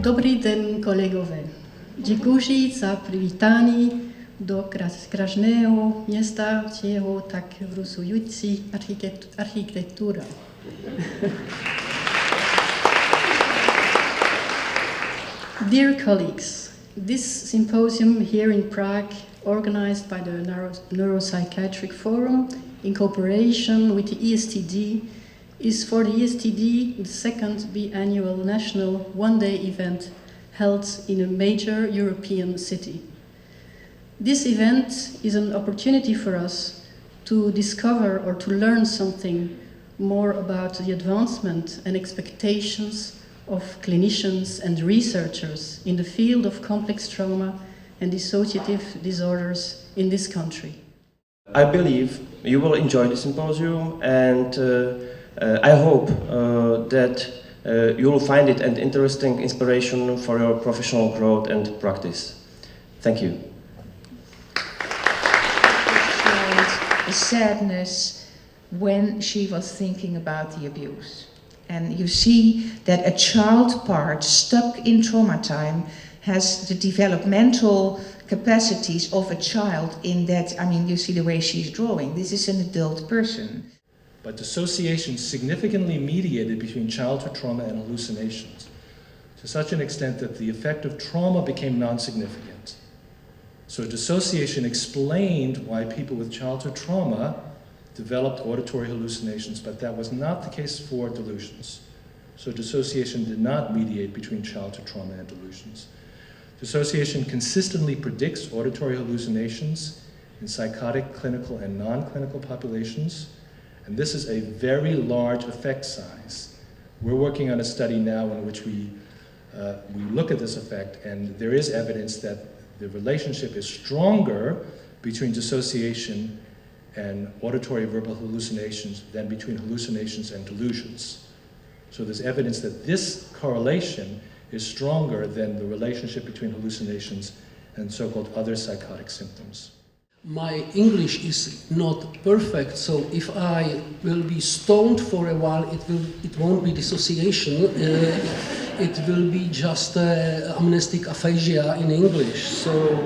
Dobrý den, kolegové. Děkuji za přivítání do krásného města, jeho tak vzrušující architektura. Dear colleagues, this symposium here in Prague, organized by the Neuropsychiatric Forum in cooperation with the ESTD, is for the ESTD the second biannual national one-day event held in a major European city. This event is an opportunity for us to discover or to learn something more about the advancement and expectations of clinicians and researchers in the field of complex trauma and dissociative disorders in this country. I believe you will enjoy the symposium, and I hope that you will find it an interesting inspiration for your professional growth and practice. Thank you. The sadness when she was thinking about the abuse. And you see that a child part stuck in trauma time has the developmental capacities of a child in that, I mean, you see the way she's drawing. This is an adult person. But dissociation significantly mediated between childhood trauma and hallucinations, to such an extent that the effect of trauma became non-significant. So dissociation explained why people with childhood trauma developed auditory hallucinations, but that was not the case for delusions. So dissociation did not mediate between childhood trauma and delusions. Dissociation consistently predicts auditory hallucinations in psychotic, clinical, and non-clinical populations, and this is a very large effect size. We're working on a study now in which we look at this effect, and there is evidence that the relationship is stronger between dissociation and auditory verbal hallucinations than between hallucinations and delusions. So there's evidence that this correlation is stronger than the relationship between hallucinations and so-called other psychotic symptoms. My English is not perfect, so if I will be stoned for a while, it won't be dissociation. It will be just amnestic aphasia in English. So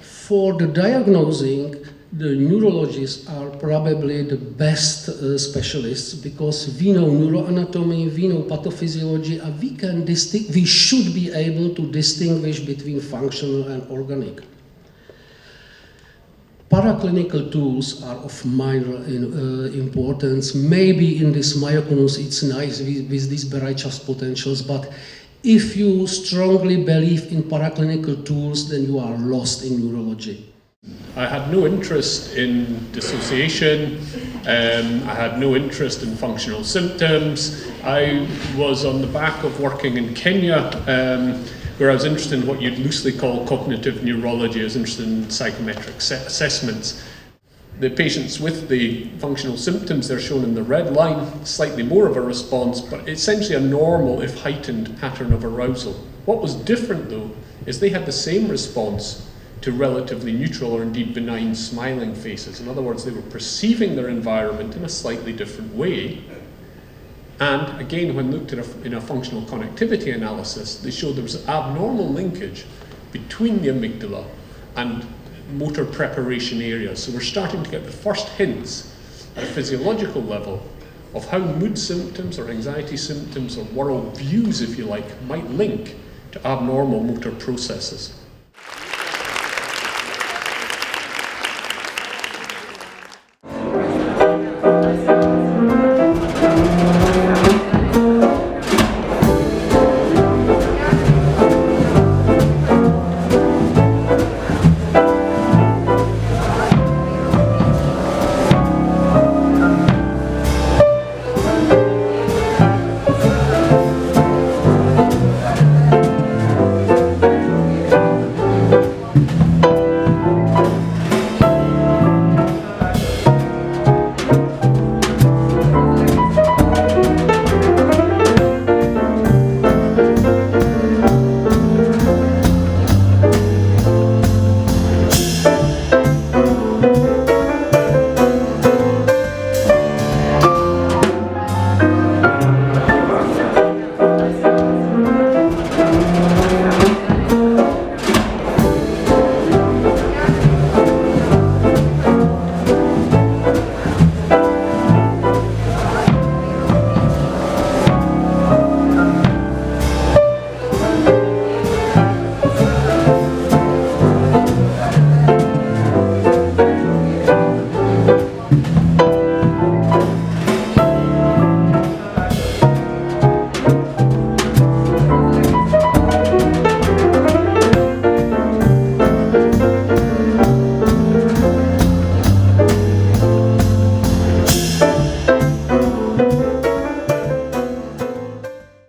for the diagnosing, the neurologists are probably the best specialists, because we know neuroanatomy, we know pathophysiology, and we should be able to distinguish between functional and organic. Paraclinical tools are of minor importance. Maybe in this myoclonus it's nice with these Bereitschaft potentials, but if you strongly believe in paraclinical tools, then you are lost in neurology. I had no interest in dissociation, I had no interest in functional symptoms. I was on the back of working in Kenya, where I was interested in what you'd loosely call cognitive neurology. I was interested in psychometric assessments. The patients with the functional symptoms, they're shown in the red line, slightly more of a response, but essentially a normal, if heightened, pattern of arousal. What was different though, is they had the same response to relatively neutral or indeed benign smiling faces. In other words, they were perceiving their environment in a slightly different way. And again, when looked at in a functional connectivity analysis, they showed there was an abnormal linkage between the amygdala and motor preparation areas. So we're starting to get the first hints at a physiological level of how mood symptoms or anxiety symptoms or world views, if you like, might link to abnormal motor processes.